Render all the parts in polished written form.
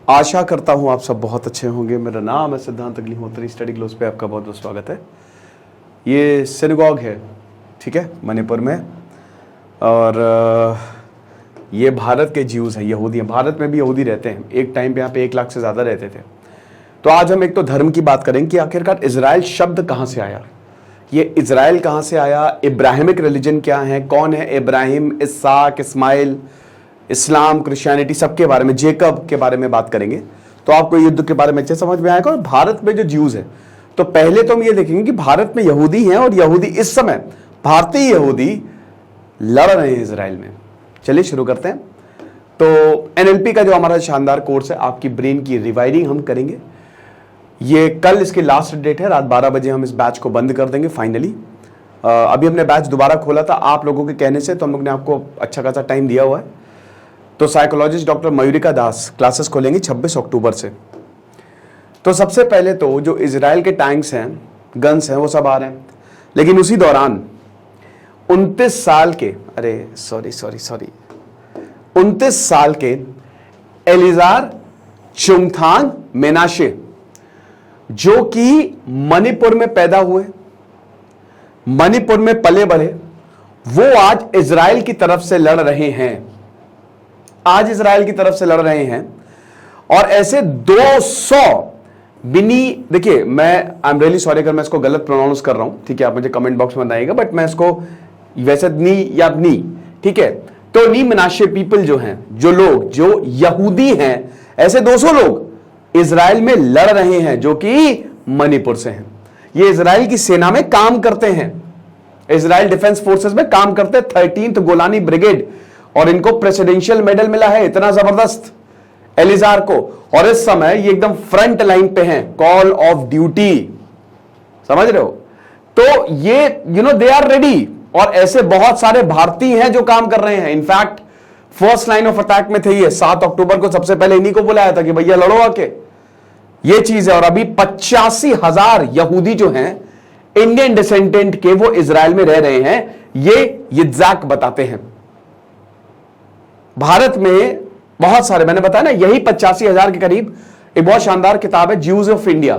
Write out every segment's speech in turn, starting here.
आशा करता हूँ आप सब बहुत अच्छे होंगे। मेरा नाम है सिद्धांत अग्निहोत्री। स्टडी ग्लोस पे आपका बहुत बहुत स्वागत है। ये सिनेगॉग है, ठीक है, मणिपुर में। और ये भारत के ज्यूज़ हैं, यहूदी हैं। भारत में भी यहूदी रहते हैं। एक टाइम पे यहाँ पे 1 लाख से ज़्यादा रहते थे। तो आज हम एक तो धर्म की बात करेंगे कि आखिरकार इजराइल शब्द कहाँ से आया, ये इजराइल कहाँ से आया, इब्राहिमिक रिलीजन क्या है, कौन है इब्राहिम, इसहाक, इस्माइल, इस्लाम, क्रिश्चियनिटी, सबके बारे में, जेकब के बारे में बात करेंगे। तो आपको युद्ध के बारे में अच्छे समझ में आएगा। और भारत में जो ज्यूज है, तो पहले तो हम ये देखेंगे कि भारत में यहूदी हैं और यहूदी इस समय भारतीय यहूदी लड़ रहे हैं इजराइल में। चलिए शुरू करते हैं। तो एनएलपी का जो हमारा शानदार कोर्स है, आपकी ब्रेन की रिवायरिंग हम करेंगे। ये कल इसकी लास्ट डेट है, रात 12 बजे हम इस बैच को बंद कर देंगे फाइनली। अभी हमने बैच दोबारा खोला था आप लोगों के कहने से, तो हम लोग ने आपको अच्छा खासा टाइम दिया हुआ है। तो साइकोलॉजिस्ट डॉक्टर मयूरिका दास क्लासेस खोलेंगी 26 अक्टूबर से। तो सबसे पहले तो जो इजराइल के टैंक्स हैं, गन्स हैं, वो सब आ रहे हैं। लेकिन उसी दौरान 29 साल के 29 साल के एलिजार चुंगथांग मेनाशे, जो कि मणिपुर में पैदा हुए, मणिपुर में पले बढ़े, वो आज इजराइल की तरफ से लड़ रहे हैं। आज इजराइल की तरफ से लड़ रहे हैं। और ऐसे 200 बिनी, देखिए मैं आई एम रियली सॉरी अगर मैं इसको गलत प्रोनाउंस कर रहा हूं, ठीक है, आप मुझे कमेंट बॉक्स में बताइएगा, बट मैं इसको वैसे नी या नी, ठीक है। तो नी मनाशे पीपल जो हैं, जो लोग जो यहूदी हैं, ऐसे 200 लोग इजराइल में लड़ रहे हैं, जो कि मणिपुर से हैं। ये इजराइल की सेना में काम करते हैं, इजराइल डिफेंस फोर्सेस में काम करते हैं, 13th गोलानी ब्रिगेड। और इनको प्रेसिडेंशियल मेडल मिला है, इतना जबरदस्त एलिजार को। और इस समय ये एकदम फ्रंट लाइन पे हैं, कॉल ऑफ ड्यूटी, समझ रहे हो। तो ये दे आर रेडी। और ऐसे बहुत सारे भारतीय हैं जो काम कर रहे हैं। In fact first line of attack में थे ये। 7 अक्टूबर को सबसे पहले इन्हीं को बुलाया था कि भैया लड़ो आके, ये चीज है। और अभी 85,000 यहूदी जो हैं इंडियन डिसेंडेंट के, वो इजराइल में रह रहे हैं। ये यित्ज़ाक बताते हैं। भारत में बहुत सारे, मैंने बताया ना, यही 85,000 के करीब, एक बहुत शानदार किताब है ज्यूज ऑफ इंडिया।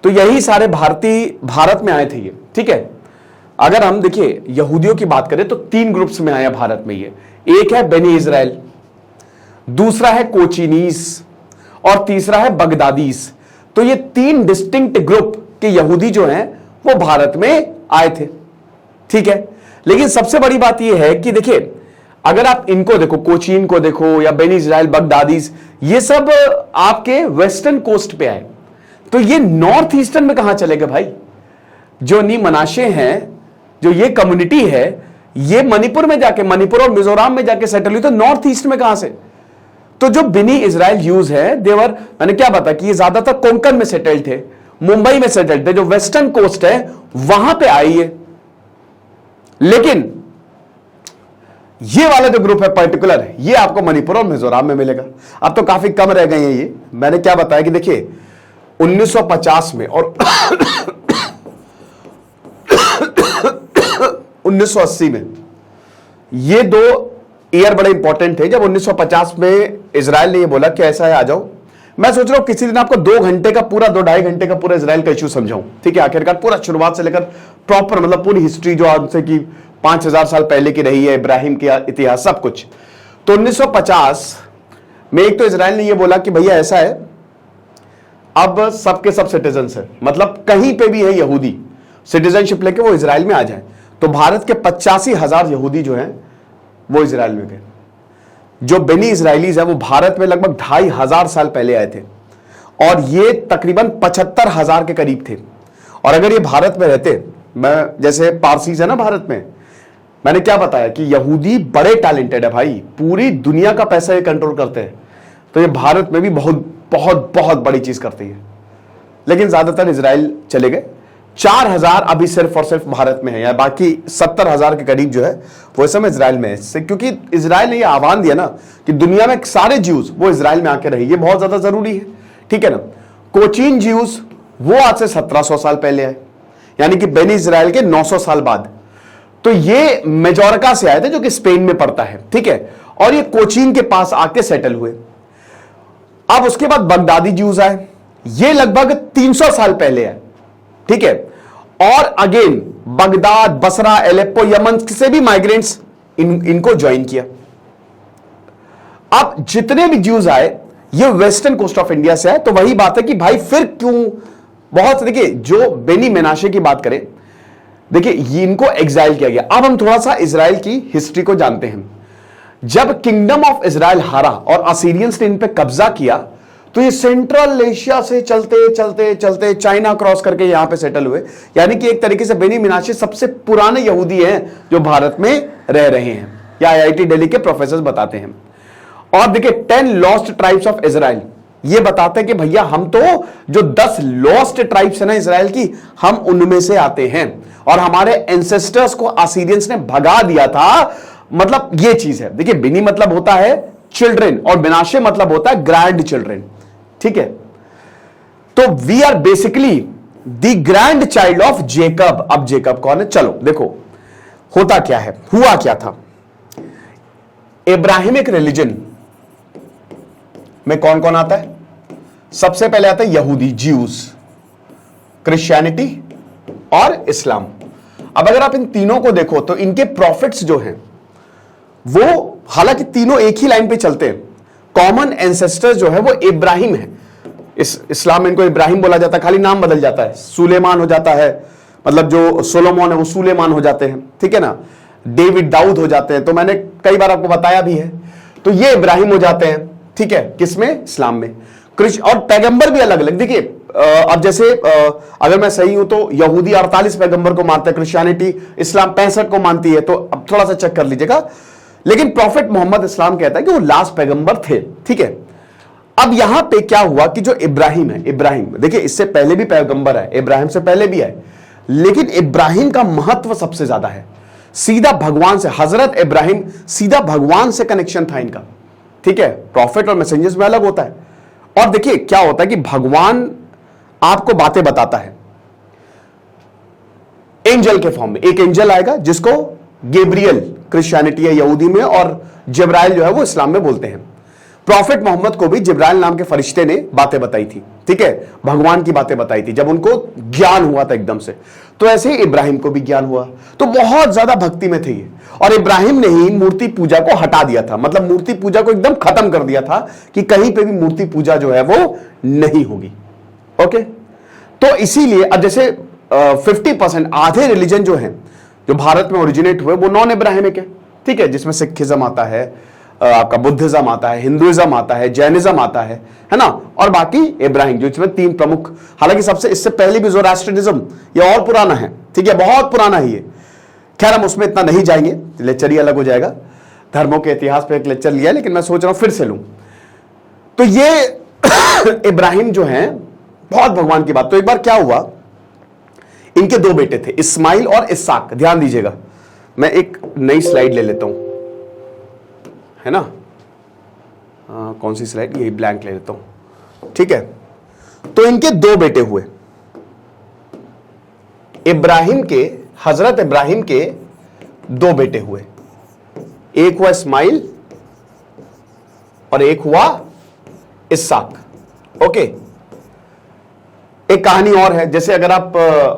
तो यही सारे भारतीय भारत में आए थे ये, ठीक है। अगर हम देखिए यहूदियों की बात करें तो 3 ग्रुप्स में आया भारत में ये। एक है बेनी इजराइल, दूसरा है कोचिनीस, और तीसरा है बगदादीस। तो ये 3 डिस्टिंक्ट ग्रुप के यहूदी जो हैं वो भारत में आए थे, ठीक है। लेकिन सबसे बड़ी बात यह है कि देखिए, अगर आप इनको देखो, कोचीन को देखो या बेनी इजराइल, बगदादीस, ये सब आपके वेस्टर्न कोस्ट पे आए। तो ये नॉर्थ ईस्टर्न में कहां चले गए भाई? जो नी मनाशे हैं, जो ये कम्युनिटी है, ये मणिपुर में जाके, मणिपुर और मिजोरम में जाके सेटल हुई। तो नॉर्थ ईस्ट में कहां से? तो जो बेनी इजराइल यूज है, देवर, मैंने क्या बताया कि ये ज्यादातर कोंकण में सेटल्ड थे, मुंबई में सेटल्ड थे, जो वेस्टर्न कोस्ट है वहां पे आई है। लेकिन ये वाला जो ग्रुप है पर्टिकुलर, ये आपको मणिपुर और मिजोरम में मिलेगा। अब तो काफी कम रह गए हैं ये। मैंने क्या बताया कि देखिए 1950 में और 1980 में, ये 2 ईयर बड़े इंपॉर्टेंट थे। जब 1950 में इजराइल ने ये बोला कि ऐसा है, आ जाओ, मैं सोच रहा हूं किसी दिन आपको 2 घंटे का पूरा, 2-2.5 घंटे का पूरा इजराइल का इश्यू समझाऊं, ठीक है। आखिरकार पूरा शुरुआत से लेकर प्रॉपर, मतलब पूरी हिस्ट्री जो आज से की 5000 साल पहले की रही है, इब्राहिम के इतिहास, सब कुछ। तो 1950 में एक तो इजराइल ने यह बोला कि भैया ऐसा है, अब सबके सब सिटीजन्स है, मतलब कहीं पे भी है यहूदी, सिटीजनशिप लेके वो इजराइल में आ जाए। तो भारत के 85,000 यहूदी जो हैं वो इजराइल में गए। जो बेनी इजराइलीज है वो भारत में लगभग 2500 साल पहले आए थे, और ये तकरीबन 75,000 के करीब थे। और अगर ये भारत में रहते, मैं जैसे पारसीज है ना भारत में, मैंने क्या बताया कि यहूदी बड़े टैलेंटेड है भाई, पूरी दुनिया का पैसा ये कंट्रोल करते हैं। तो ये भारत में भी बहुत बहुत बहुत बड़ी चीज करती है। लेकिन ज्यादातर इजराइल चले गए। 4,000 अभी सिर्फ और सिर्फ भारत में है, या बाकी 70,000 के करीब जो है वो इस समय इजराइल में है। क्योंकि इजराइल ने ये आह्वान दिया ना कि दुनिया में सारे ज्यूज वो इजराइल में आके रहे, ये बहुत ज्यादा जरूरी है, ठीक है ना। कोचीन ज्यूज वो आज से 1700 साल पहले आए, यानी कि बेनी इजराइल के 900 साल बाद। तो ये मेजोरिका से आए थे, जो कि स्पेन में पड़ता है, ठीक है। और ये कोचीन के पास आके सेटल हुए। अब उसके बाद बगदादी ज्यूज आए, ये लगभग 300 साल पहले है, ठीक है। और again Baghdad, Basra, Aleppo, Yemen से भी माइग्रेंट्स इनको ज्वाइन किया। अब जितने भी ज्यूज आए ये वेस्टर्न कोस्ट ऑफ इंडिया से आए। तो वही बात है कि भाई फिर क्यों, बहुत देखिए जो बेनी मेनाशे की बात करें, देखिए इनको एग्जाइल किया गया। अब हम थोड़ा सा इजराइल की हिस्ट्री को जानते हैं। जब किंगडम ऑफ इजराइल हारा और असीरियंस ने इन पे कब्जा किया, तो ये सेंट्रल एशिया से चलते चलते चलते चाइना क्रॉस करके यहां पे सेटल हुए। यानी कि एक तरीके से बेनी मेनाशे सबसे पुराने यहूदी हैं जो भारत में रह रहे हैं, या आईआईटी दिल्ली के प्रोफेसर बताते हैं। और देखिए 10 लॉस्ट ट्राइब्स ऑफ इजराइल, ये बताते हैं कि भैया हम तो जो 10 लॉस्ट ट्राइब्स है ना इजराइल की, हम उनमें से आते हैं और हमारे एंसेस्टर्स को असीरियंस ने भगा दिया था। मतलब ये चीज है। देखिए बेनी मतलब होता है चिल्ड्रन और मेनाशे मतलब होता है ग्रैंड चिल्ड्रन, ठीक है। तो we are basically the grandchild of Jacob. अब जेकब कौन है, चलो देखो होता क्या है, हुआ क्या था। इब्राहिमिक रिलीजन में कौन कौन आता है? सबसे पहले आता है यहूदी, ज्यूज, क्रिश्चियनिटी और इस्लाम। अब अगर आप इन तीनों को देखो तो इनके प्रॉफिट्स जो हैं वो हालांकि तीनों एक ही लाइन पे चलते हैं। कॉमन एंसेस्टर जो है वो इब्राहिम है। इस्लाम में इनको इब्राहिम बोला जाता है, खाली नाम बदल जाता है, सुलेमान हो जाता है, मतलब जो सोलोमोन है वो सुलेमान हो जाते हैं, ठीक है ना। डेविड, दाऊद हो जाते हैं। तो मैंने कई बार आपको बताया भी है। तो ये इब्राहिम हो जाते हैं, ठीक है, किसमें? इस्लाम में। और पैगंबर भी अलग अलग। देखिए अब जैसे अगर मैं सही हूं तो यहूदी 48 पैगंबर को मानता है, क्रिश्चियनिटी इस्लाम 65 को मानती है। तो अब थोड़ा सा चेक कर लीजिएगा। लेकिन प्रॉफिट मोहम्मद इस्लाम कहता है कि वो लास्ट पैगंबर थे, ठीक है। अब यहां पे क्या हुआ कि जो इब्राहिम है, इब्राहिम देखिए इससे पहले भी पैगंबर है, इब्राहिम से पहले भी है, लेकिन इब्राहिम का महत्व सबसे ज्यादा है। सीधा भगवान से, हजरत इब्राहिम सीधा भगवान से कनेक्शन था इनका, ठीक है। प्रॉफिट और मैसेंजर्स में अलग होता है। और देखिए क्या होता है कि भगवान आपको बातें बताता है एंजल के फॉर्म में। एक एंजल आएगा जिसको गैब्रियल क्रिश्चियनिटी है यहूदी में, और जिब्राइल जो है वो इस्लाम में बोलते हैं। प्रॉफिट मोहम्मद को भी जिब्राइल नाम के फरिश्ते ने बातें बताई थी, ठीक है, भगवान की बातें बताई थी जब उनको ज्ञान हुआ था एकदम से। तो ऐसे ही इब्राहिम को भी ज्ञान हुआ। तो बहुत ज्यादा भक्ति में थे ये। और इब्राहिम ने ही मूर्ति पूजा को हटा दिया था, मतलब मूर्ति पूजा को एकदम खत्म कर दिया था कि कहीं पे भी मूर्ति पूजा जो है वो नहीं होगी। ओके, तो इसीलिए अब जैसे 50% आधे रिलीजन जो है जो भारत में ओरिजिनेट हुए वो नॉन इब्राहिमिक है, ठीक है, जिसमें सिखिज्म आता है, आपका बुद्धिज्म आता है, हिंदुइज्म आता है, जैनिज्म आता है ना, और बाकी इब्राहिम, जो इसमें 3 प्रमुख। हालांकि सबसे इससे पहले भी ज़ोरास्ट्रियनिज्म, ये और पुराना है, ठीक है, बहुत पुराना है ये। खैर हम उसमें इतना नहीं जाएंगे, लेक्चर ही अलग हो जाएगा। धर्मों के इतिहास पे एक लेक्चर लिया, लेकिन मैं सोच रहा हूं फिर से लूं। तो ये इब्राहिम जो है बहुत भगवान की बात। तो एक बार क्या हुआ, इनके 2 बेटे थे, इस्माइल और इसाक। ध्यान दीजिएगा, मैं एक नई स्लाइड ले लेता हूं, है ना। कौन सी स्लाइड? यही ब्लैंक ले लेता हूं, ठीक है। तो इनके 2 बेटे हुए इब्राहिम के, हजरत इब्राहिम के 2 बेटे हुए। एक हुआ इस्माइल और एक हुआ इसाक। ओके, एक कहानी और है। जैसे अगर आप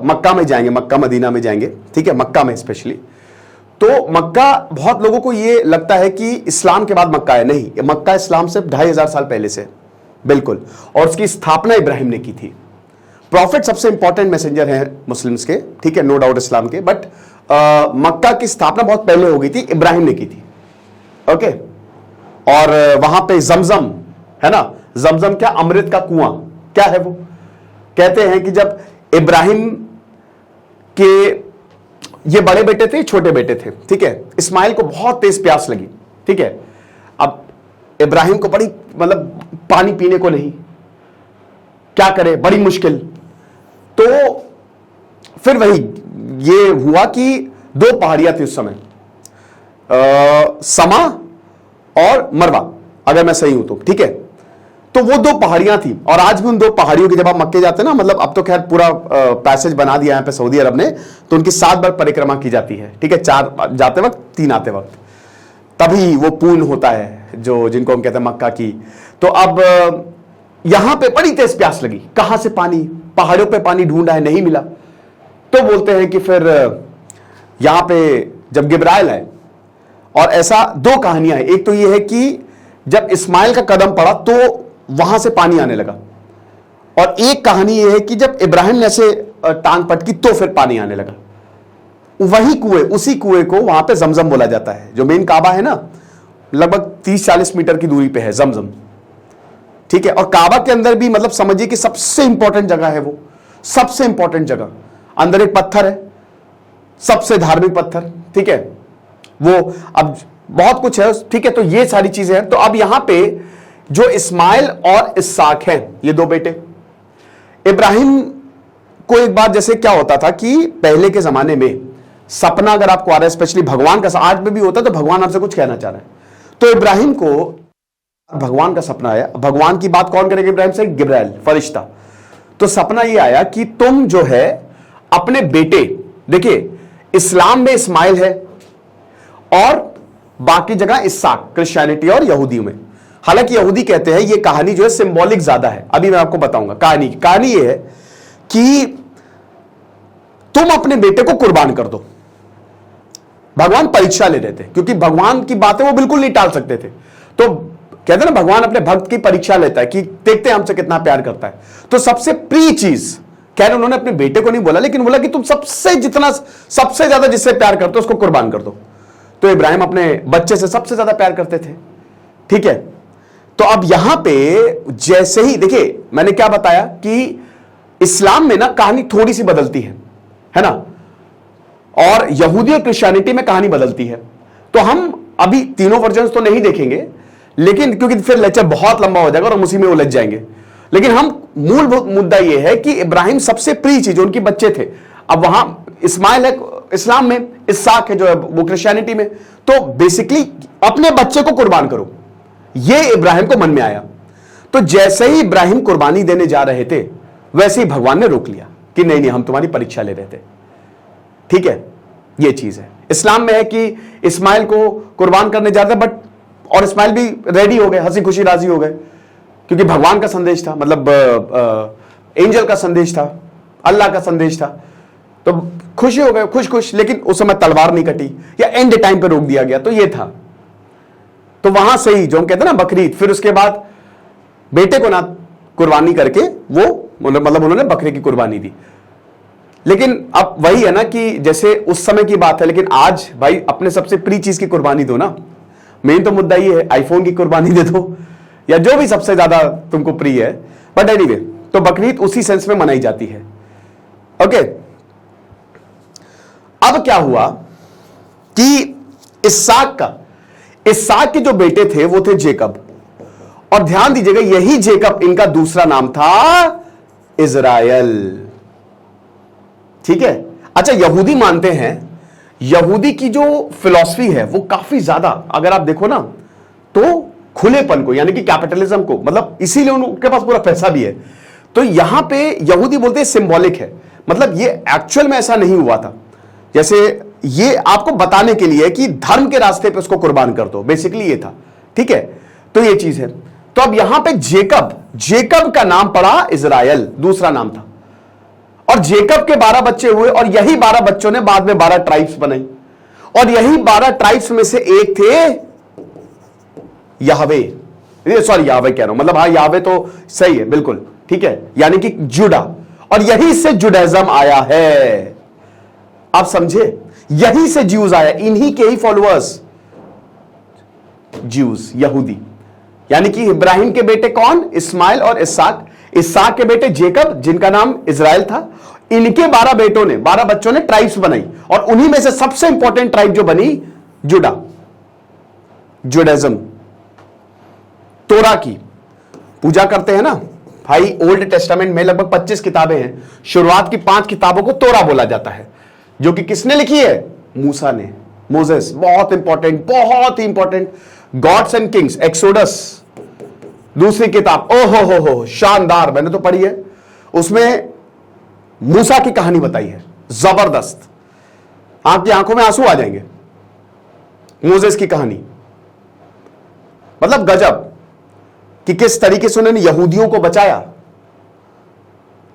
मक्का में जाएंगे, मक्का मदीना में जाएंगे, ठीक है, मक्का में स्पेशली, तो मक्का बहुत लोगों को ये लगता है कि इस्लाम के बाद मक्का है। नहीं, मक्का इस्लाम से 2500 साल पहले से, बिल्कुल। और उसकी स्थापना इब्राहिम ने की थी। प्रॉफिट सबसे इंपॉर्टेंट मैसेंजर हैं मुस्लिम्स के, ठीक है, नो डाउट इस्लाम के, बट मक्का की स्थापना बहुत पहले हो गई थी, इब्राहिम ने की थी। ओके, और वहां पे जमजम है ना, जमजम क्या, अमृत का कुआं, क्या है वो? कहते हैं कि जब इब्राहिम के ये बड़े बेटे थे, छोटे बेटे थे, ठीक है, इस्माइल को बहुत तेज प्यास लगी, ठीक है। अब इब्राहिम को बड़ी, मतलब पानी पीने को नहीं, क्या करे, बड़ी मुश्किल। तो फिर वही ये हुआ कि 2 पहाड़ियां थी उस समय, समा और मरवा, अगर मैं सही हूं तो, ठीक है। तो वो 2 पहाड़ियां थी, और आज भी उन 2 पहाड़ियों की, जब आप मक्के जाते हैं ना, मतलब अब तो खैर पूरा पैसेज बना दिया यहाँ पे सऊदी अरब ने, तो उनकी 7 बार परिक्रमा की जाती है, ठीक है, 4 जाते वक्त, 3 आते वक्त, तभी वो पूर्ण होता है, जो जिनको हम कहते हैं मक्का की। तो अब यहां पे बड़ी तेज प्यास लगी, कहां से पानी, पहाड़ों पे पानी ढूंढा है, नहीं मिला। तो बोलते हैं कि फिर यहां पे जब गिब्राइल आए, और ऐसा दो कहानियां हैं। एक तो यह है कि जब इस्माइल का कदम पड़ा तो वहां से पानी आने लगा, और एक कहानी यह है कि जब इब्राहिम ने ऐसे टांग पटकी तो फिर पानी आने लगा। वही कुएं, उसी कुएं को वहां पे जमजम बोला जाता है। जो मेन काबा है ना, लगभग 30-40 मीटर की दूरी पे है जमजम, ठीक है। और काबा के अंदर भी मतलब समझिए कि सबसे इंपॉर्टेंट जगह है वो, सबसे इंपॉर्टेंट जगह। अंदर एक पत्थर है, सबसे धार्मिक पत्थर, ठीक है। वो अब बहुत कुछ है, ठीक है। तो ये सारी चीजें हैं। तो अब यहां पे जो इस्माइल और इसहाक हैं, ये दो बेटे। इब्राहिम को एक बार जैसे क्या होता था कि पहले के जमाने में सपना अगर आपको आ रहा है, स्पेशली भगवान का, आज में भी होता है, तो भगवान आपसे कुछ कहना चाह रहे हैं, तो इब्राहिम को भगवान का सपना आया। भगवान की बात कौन करेगा इब्राहिम से? गिब्राइल, फरिश्ता। तो सपना यह आया कि तुम जो है अपने बेटे, देखिए इस्लाम में इस्माइल है और बाकी जगह इसहाक, क्रिश्चियनिटी और यहूदी में। हालांकि यहूदी कहते हैं ये कहानी जो है सिंबॉलिक ज्यादा है, अभी मैं आपको बताऊंगा। कहानी ये है कि तुम अपने बेटे को कुर्बान कर दो। भगवान परीक्षा ले रहे थे, क्योंकि भगवान की बातें वो बिल्कुल नहीं टाल सकते थे। तो कहते हैं ना, भगवान अपने भक्त की परीक्षा लेता है कि देखते हैं हमसे कितना प्यार करता है। तो सबसे प्रिय चीज, खैर उन्होंने अपने बेटे को नहीं बोला, लेकिन बोला कि तुम सबसे ज्यादा जिससे प्यार करते हो उसको कुर्बान कर दो। तो इब्राहिम अपने बच्चे से सबसे ज्यादा प्यार करते थे, ठीक है। तो अब यहां पे जैसे ही देखिए, मैंने क्या बताया कि इस्लाम में ना कहानी थोड़ी सी बदलती है ना, और यहूदी और क्रिश्चियनिटी में कहानी बदलती है। तो हम अभी तीनों वर्जन्स तो नहीं देखेंगे, लेकिन क्योंकि फिर लेक्चर बहुत लंबा हो जाएगा और हम उसी में उलझ जाएंगे। लेकिन हम मूल मुद्दा यह है कि इब्राहिम सबसे प्रिय चीज, उनके बच्चे थे। अब वहां इस्माइल है इस्लाम में, इसहाक है जो है वो क्रिश्चियनिटी में। तो बेसिकली अपने बच्चे को कुर्बान करो, यह इब्राहिम को मन में आया। तो जैसे ही इब्राहिम कुर्बानी देने जा रहे थे, वैसे ही भगवान ने रोक लिया कि नहीं नहीं, हम तुम्हारी परीक्षा ले रहे थे, ठीक है। यह चीज है इस्लाम में है कि इस्माइल को कुर्बान करने जाते, बट और इस्माइल भी रेडी हो गए, हंसी खुशी राजी हो गए, क्योंकि भगवान का संदेश था, मतलब एंजल का संदेश था, अल्लाह का संदेश था। तो खुशी हो गए, खुश। लेकिन उस समय तलवार नहीं कटी या एंड टाइम पे रोक दिया गया, तो ये था। तो वहां से ही जो हम कहते हैं ना बकरीद, फिर उसके बाद बेटे को ना कुर्बानी करके वो मतलब उन्होंने बकरे की कुर्बानी दी। लेकिन अब वही है ना कि जैसे उस समय की बात है, लेकिन आज भाई अपने सबसे प्रिय चीज की कुर्बानी दो ना। मेन तो मुद्दा ये है, आईफोन की कुर्बानी दे दो या जो भी सबसे ज्यादा तुमको प्रिय है। बट एनीवे, तो बकरीद उसी सेंस में मनाई जाती है। ओके, अब क्या हुआ कि इसहाक के जो बेटे थे वो थे जेकब, और ध्यान दीजिएगा यही जेकब, इनका दूसरा नाम था इजराइल, ठीक है। अच्छा, यहूदी मानते हैं, यहूदी की जो फिलॉसफी है वो काफी ज्यादा, अगर आप देखो ना तो खुलेपन को, यानी कि कैपिटलिज्म को, मतलब इसीलिए उनके पास पूरा पैसा भी है। तो यहां पे यहूदी बोलते हैं सिंबॉलिक है, मतलब ये एक्चुअल में ऐसा नहीं हुआ था। जैसे ये आपको बताने के लिए कि धर्म के रास्ते पे उसको कुर्बान कर दो, बेसिकली ये था, ठीक है। तो ये चीज है। तो अब यहां पे जेकब का नाम पड़ा इजराइल, दूसरा नाम था, और जेकब के 12 बच्चे हुए, और यही 12 बच्चों ने बाद में 12 ट्राइब्स बनाई, और यही 12 ट्राइब्स में से एक थे याहवे, सॉरी याहवे कह रहा हूं, मतलब हाँ याहवे तो सही है, बिल्कुल ठीक है, यानी कि जुड़ा, और यही से जुडाइज्म आया है। आप समझे, यही से ज्यूज आया, इन्हीं के ही फॉलोअर्स ज्यूज, यहूदी। यानी कि इब्राहिम के बेटे कौन? इस्माइल और इसहाक के बेटे जेकब, जिनका नाम इजराइल था। इनके 12 बेटों ने, 12 बच्चों ने ट्राइब्स बनाई, और उन्हीं में से सबसे इंपॉर्टेंट ट्राइब जो बनी जुडाइज्म। तोरा की पूजा करते हैं ना भाई, ओल्ड टेस्टामेंट में लगभग 25 किताबें हैं। शुरुआत की 5 किताबों को तोरा बोला जाता है, जो कि किसने लिखी है? मूसा ने, मोजेस। बहुत important. Gods and Kings, exodus दूसरी किताब, ओहो हो शानदार, मैंने तो पढ़ी है। उसमें मूसा की कहानी बताई है, जबरदस्त, आपकी आंखों में आंसू आ जाएंगे। मोजेस की कहानी मतलब गजब, कि किस तरीके से उन्होंने यहूदियों को बचाया।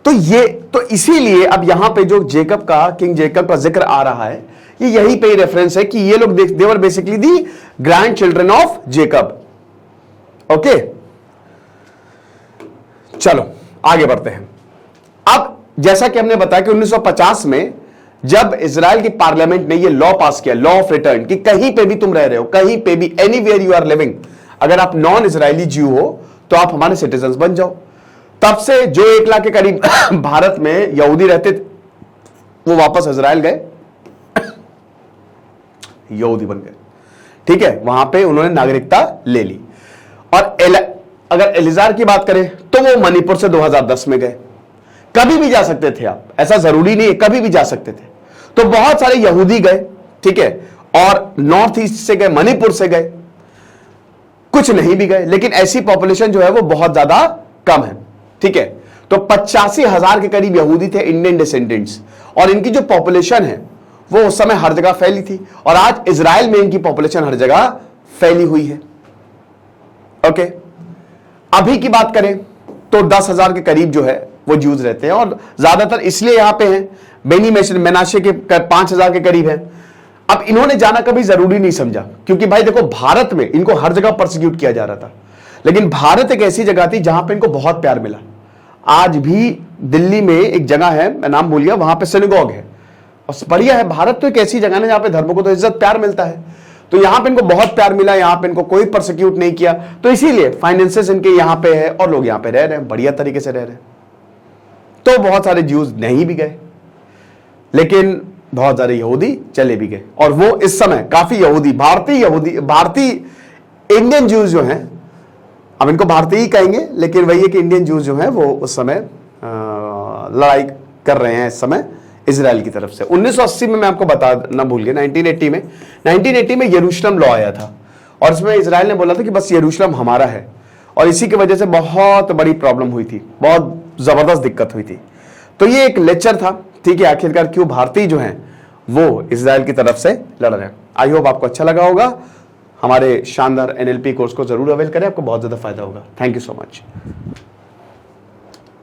तो इसीलिए अब यहां पे जो जेकब का, किंग जेकब का जिक्र आ रहा है, ये यही पे रेफरेंस है कि ये लोग they were basically the grandchildren of Jacob. Okay, चलो आगे बढ़ते हैं। अब जैसा कि हमने बताया कि 1950 में जब इजराइल की पार्लियामेंट ने ये लॉ पास किया, लॉ ऑफ रिटर्न, कि कहीं पे भी तुम रह रहे हो, कहीं पे भी, एनीवेयर यू आर लिविंग, अगर आप नॉन इजरायली जीव हो तो आप हमारे सिटीजन बन जाओ। तब से जो 1 लाख के करीब भारत में यहूदी रहते थे, वो वापस इजराइल गए, यहूदी बन गए। ठीक है, वहां पे उन्होंने नागरिकता ले ली। और अगर एलिजार की बात करें तो वो मणिपुर से 2010 में गए। कभी भी जा सकते थे आप, ऐसा जरूरी नहीं है, कभी भी जा सकते थे। तो बहुत सारे यहूदी गए, ठीक है, और नॉर्थ ईस्ट से गए, मणिपुर से गए, कुछ नहीं भी गए, लेकिन ऐसी पॉपुलेशन जो है वो बहुत ज्यादा कम है। ठीक है, तो 85,000 के करीब यहूदी थे, इंडियन डिसेंडेंट्स, और इनकी जो पॉपुलेशन है वो उस समय हर जगह फैली थी, और आज इजराइल में इनकी पॉपुलेशन हर जगह फैली हुई है। ओके, अभी की बात करें तो 10,000 के करीब जो है वो ज्यूज रहते हैं, और ज्यादातर इसलिए यहां पे हैं, बेनी मेनाशे के 5,000 के करीब हैं। अब इन्होंने जाना कभी जरूरी नहीं समझा, क्योंकि भाई देखो, भारत में इनको हर जगह परसिक्यूट किया जा रहा था, लेकिन भारत एक ऐसी जगह थी जहां पे इनको बहुत प्यार मिला। आज भी दिल्ली में एक जगह है, मैं नाम भूल गया, वहां पे सिनेगॉग है, और बढ़िया है। भारत तो एक ऐसी जगह है जहां पे धर्मों को तो इज्जत प्यार मिलता है, तो यहां पे इनको बहुत प्यार मिला, यहां पे इनको कोई परसिक्यूट नहीं किया, तो इसीलिए फाइनेंसेस इनके यहां पे है और लोग यहां पे रह रहे हैं, बढ़िया तरीके से रह रहे हैं। तो बहुत सारे ज्यूज नहीं भी गए, लेकिन बहुत सारे यहूदी चले भी गए, और वो इस समय काफी यहूदी, भारतीय इंडियन ज्यूज जो हैं, अब इनको भारतीय ही कहेंगे, लेकिन वही है कि इंडियन ज्यूज जो हैं वो उस समय लड़ाई कर रहे हैं इस समय इजराइल की तरफ से। 1980 में मैं आपको बताना भूल गया, 1980 में यरूशलेम लॉ आया था, और इसमें इजराइल ने बोला था कि बस यरूशलेम हमारा है, और इसी की वजह से बहुत बड़ी प्रॉब्लम हुई थी, बहुत जबरदस्त दिक्कत हुई थी। तो ये एक लेक्चर था, ठीक है, आखिरकार क्यों भारतीय जो हैं वो इजराइल की तरफ से लड़ रहे हैं। आई होप आपको अच्छा लगा होगा। हमारे शानदार NLP कोर्स को जरूर अवेल करें, आपको बहुत ज्यादा फायदा होगा। Thank you so much.